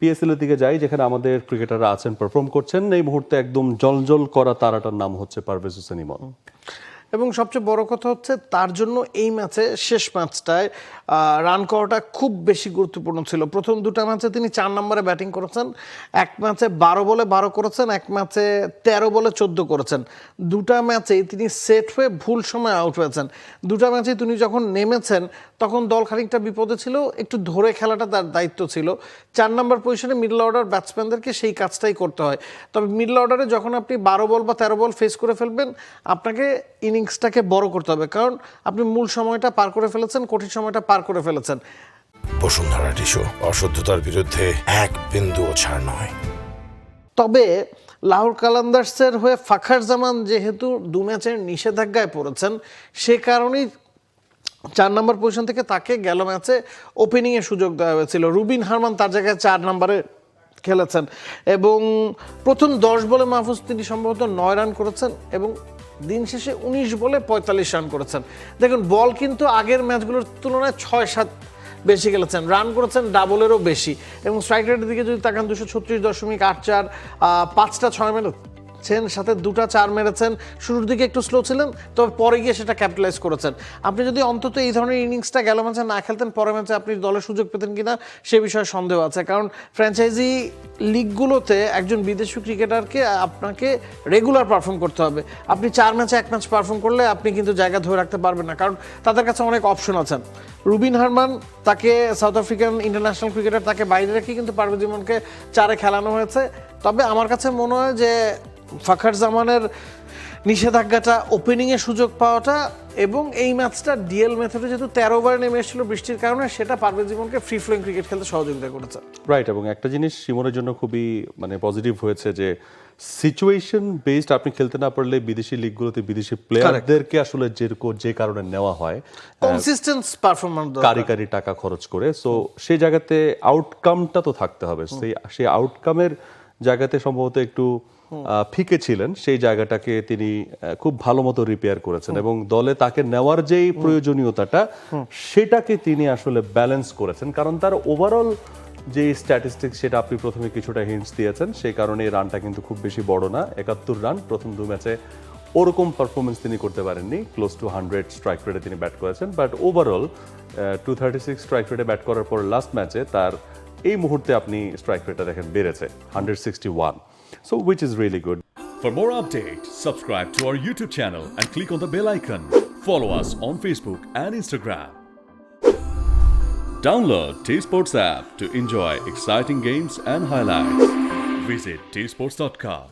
PSL এর দিকে যাই, যেখানে আমাদের ক্রিকেটাররা আছেন, পারফর্ম করছেন। এই মুহূর্তে একদম জলজল করা তারাটার নাম হচ্ছে পারভেজ হোসেন ইমন। এবং সবচেয়ে বড় কথা হচ্ছে তার জন্য এই ম্যাচে, শেষ ম্যাচটায় রান করাটা খুব বেশি গুরুত্বপূর্ণ ছিল। প্রথম দুটো ম্যাচে তিনি 4 নম্বরে ব্যাটিং করেছেন, এক ম্যাচে 12 বলে 12 করেছেন, এক ম্যাচে 13 বলে 14 করেছেন। দুটা ম্যাচেই তিনি সেট হয়ে ভুল সময় আউট হয়েছেন। দুটা ম্যাচে তিনি যখন নেমেছেন তখন দল খানিকটা বিপদে ছিল, একটু ধরে খেলাটা তার দায়িত্ব ছিল। 4 নম্বর পজিশনে মিডল অর্ডার ব্যাটসম্যানদেরকে সেই কাজটাই করতে হয়। তবে মিডল অর্ডারে যখন আপনি 12 বল বা 13 বল ফেস করে ফেলবেন, আপনাকে ইনিংসটাকে বড় করতে হবে, কারণ আপনি মূল সময়টা পার করে ফেলেছেন, কঠিন সময়টা পার করে ফেলেছেন। বসুন্ধরা টিস্যু, অশুদ্ধতার বিরুদ্ধে এক বিন্দুও ছাড় নয়। তবে লাহোর কালান্দার্সের হয়ে ফাখার জামান যেহেতু 2 ম্যাচের নিষেধাজ্ঞায় পড়েছেন, সে কারণেই 4 নম্বর পজিশন থেকে তাকে গেল ম্যাচে ওপেনিংয়ের সুযোগ দেওয়া হয়েছিল। রুবিন হারমান তার জায়গায় 4 নম্বরে খেলেছেন এবং প্রথম 10 বলে মাহফুজ তিনি সম্ভবত 9 রান করেছেন এবং দিন শেষে 19 বলে 45 রান করেছেন। দেখুন, বল কিন্তু আগের ম্যাচগুলোর তুলনায় 6-7 বেশি খেলেছেন, রান করেছেন ডাবলেরও বেশি এবং স্ট্রাইক রেটের দিকে যদি তাকান 236.84, 5টা 6 মেরেছেন, সাথে 2টা 4 মেরেছেন। শুরুর দিকে একটু স্লো ছিলেন, তবে পরে গিয়ে সেটা ক্যাপিটালাইজ করেছেন। আপনি যদি অন্তত এই ধরনের ইনিংসটা গেল ম্যাচে না খেলতেন, পরের ম্যাচে আপনি দলের সুযোগ পেতেন কিনা সে বিষয়ে সন্দেহ আছে, কারণ ফ্র্যাঞ্চাইজি লিগগুলোতে একজন বিদেশি ক্রিকেটারকে আপনাকে রেগুলার পারফর্ম করতে হবে। আপনি 4 ম্যাচে 1 ম্যাচ পারফর্ম করলে আপনি কিন্তু জায়গা ধরে রাখতে পারবেন না, কারণ তাদের কাছে অনেক অপশন আছেন। রুবিন হারমান, তাকে সাউথ আফ্রিকান ইন্টারন্যাশনাল ক্রিকেটার, তাকে বাইরে রেখে কিন্তু পারভেজ ইমনকে 4-এ খেলানো হয়েছে। তবে আমার কাছে মনে হয় যে ফাখার জামানের নিষেধাজ্ঞাটা, ওপেনিংয়ে সুযোগ পাওয়াটা এবং এই ম্যাচটা ডিএল মেথডে যেহেতু 13 ওভারে নেমে এসেছিল বৃষ্টির কারণে, সেটা পারভেজ ইমনকে ফ্রি ফ্লোয়িং ক্রিকেট খেলতে সহযোগিতা করেছে। রাইট, এবং একটা জিনিস ইমনের জন্য খুবই পজিটিভ হয়েছে যে সিচুয়েশন বেসড আপনি খেলতে না পারলে বিদেশি লিগগুলোতে বিদেশি প্লেয়ারদেরকে আসলে যে কারণে নেওয়া হয় কনসিস্টেন্স পারফরম্যান্স, কারি টাকা খরচ করে। সো সেই জায়গাতে আউটকামটা তো থাকতে হবে। সেই আউটকামের জায়গাতে সম্ভবত একটু ফিকে ছিলেন, সেই জায়গাটাকে তিনি খুব ভালো মতো রিপেয়ার করেছেন এবং দলে তাকে নেওয়ার যেই প্রয়োজনীয়তাটা সেটাকে তিনি আসলে ব্যালেন্স করেছেন, কারণ তার ওভারঅল যে স্ট্যাটিস্টিক্স সেটা আপনি প্রথমে কিছুটা হিন্টস দিয়েছেন, সেই কারণে এই রানটা কিন্তু খুব বেশি বড় না। 71 রান প্রথম 2 ম্যাচে ওরকম পারফরমেন্স তিনি করতে পারেননি। ক্লোজ টু 100 স্ট্রাইক রেটে তিনি ব্যাট করেছেন, বাট ওভারঅল 236 স্ট্রাইক রেটে ব্যাট করার পর লাস্ট ম্যাচে তার এই মুহূর্তে আপনি স্ট্রাইক রেটটা দেখেন বেড়েছে 161, so which is really good. For more updates, subscribe to our YouTube channel and click on the bell icon. Follow us on Facebook and Instagram. Download T-Sports app to enjoy exciting games and highlights. Visit tsports.com.